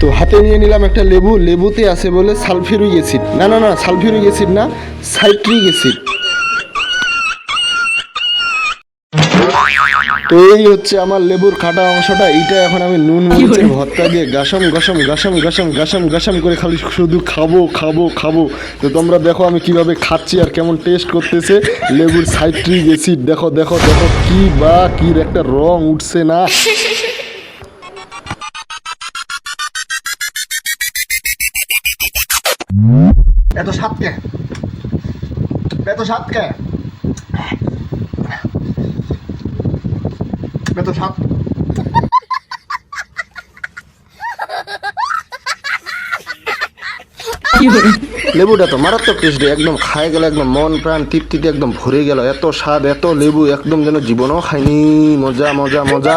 তো হাতে নিয়ে নিলাম একটা লেবু, লেবুতে আছে বলে সালফিউরিক অ্যাসিড, না না না সালফিউরিক অ্যাসিড না, সাইট্রিক অ্যাসিড। তো এই হচ্ছে আমার লেবুর কাটা অংশটা, এইটা এখন আমি নুন মরিচের ভর্তা দিয়ে গাসাম গাসাম গাসাম গাসাম গাসাম গাসাম করে খালি শুধু খাবো খাবো খাবো। তো তোমরা দেখো আমি কিভাবে খাচ্ছি আর কেমন টেস্ট করতেছে লেবুর সাইট্রিক অ্যাসিড। দেখো দেখো দেখো কি বা কির একটা রং উঠছে না। এত স্বাদ কে, এত স্বাদ কে, এত স্বাদ। লেবুটা তো মারাত্মক টেস্ট, একদম খায় গেল একদম মন প্রাণ তৃপ্তিতে একদম ভরে গেল, এত স্বাদ এত লেবু একদম যেন জীবনও খাইনি। মজা মজা মজা।